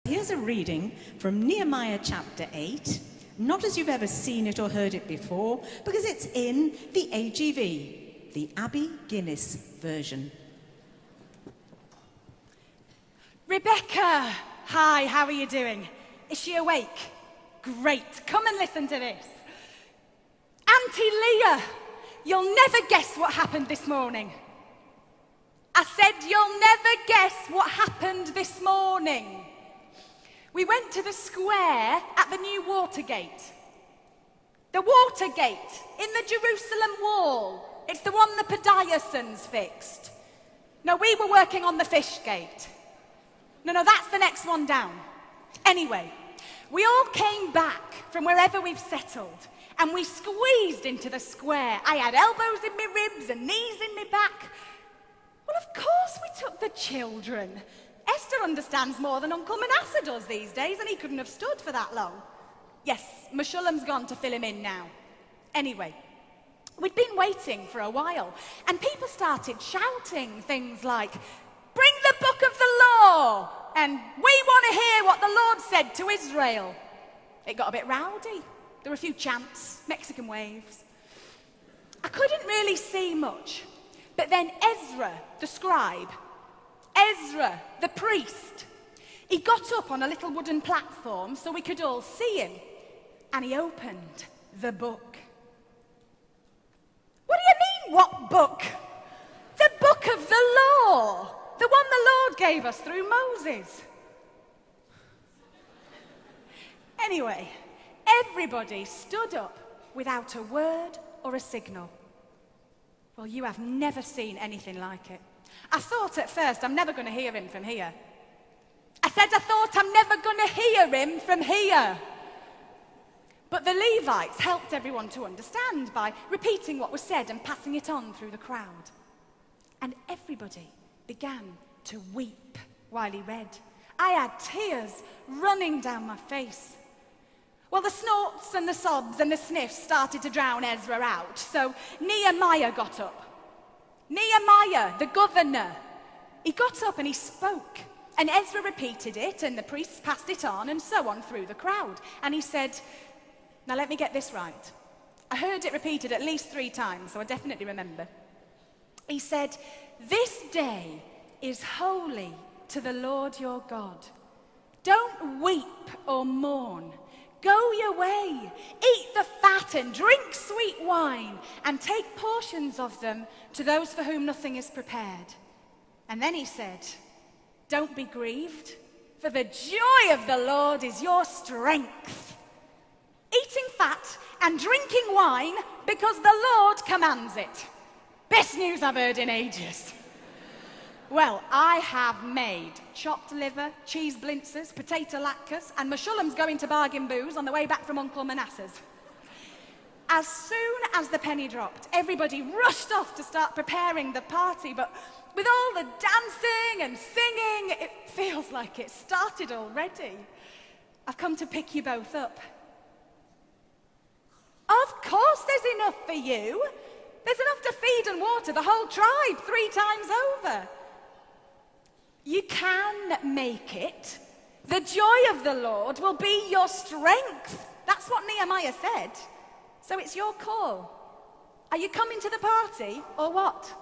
Here's a reading from Nehemiah chapter 8, not as you've ever seen it or heard it before, because it's in the AGV, the Abby Guinness version. Rebecca! Hi, how are you doing? Is she awake? Great, come and listen to this. Auntie Leah, you'll never guess what happened this morning. I said you'll never guess what happened this morning. We went to the square at the new Watergate. The Watergate in the Jerusalem wall. It's the one the Pediasons fixed. No, we were working on the Fish Gate. No, that's the next one down. Anyway, we all came back from wherever we've settled and we squeezed into the square. I had elbows in my ribs and knees in my back. Well, of course we took the children. Esther understands more than Uncle Manasseh does these days, and he couldn't have stood for that long. Yes, Meshulam's gone to fill him in now. Anyway, we'd been waiting for a while, and people started shouting things like, "Bring the book of the law," and "We want to hear what the Lord said to Israel." It got a bit rowdy. There were a few chants, Mexican waves. I couldn't really see much, but then Ezra, the scribe, Ezra, the priest, he got up on a little wooden platform so we could all see him, and he opened the book. What do you mean, what book? The book of the law, the one the Lord gave us through Moses. Anyway, everybody stood up without a word or a signal. Well, you have never seen anything like it. I thought at first, I'm never going to hear him from here. I thought I'm never going to hear him from here. But the Levites helped everyone to understand by repeating what was said and passing it on through the crowd. And everybody began to weep while he read. I had tears running down my face. Well, the snorts and the sobs and the sniffs started to drown Ezra out, so Nehemiah got up. Nehemiah, the governor, he got up and he spoke. And Ezra repeated it, and the priests passed it on, and so on through the crowd. And he said, now let me get this right. I heard it repeated at least 3 times, so I definitely remember. He said, "This day is holy to the Lord your God. Don't weep or mourn. Go your way, eat the fat and drink sweet wine, and take portions of them to those for whom nothing is prepared." And then he said, "Don't be grieved, for the joy of the Lord is your strength." Eating fat and drinking wine because the Lord commands it. Best news I've heard in ages. Well, I have made chopped liver, cheese blintzers, potato latkes, and Meshulam's going to bargain booze on the way back from Uncle Manasseh's. As soon as the penny dropped, everybody rushed off to start preparing the party, but with all the dancing and singing, it feels like it started already. I've come to pick you both up. Of course there's enough for you. There's enough to feed and water the whole tribe 3 times over. You can make it. The joy of the Lord will be your strength. That's what Nehemiah said. So it's your call. Are you coming to the party or what?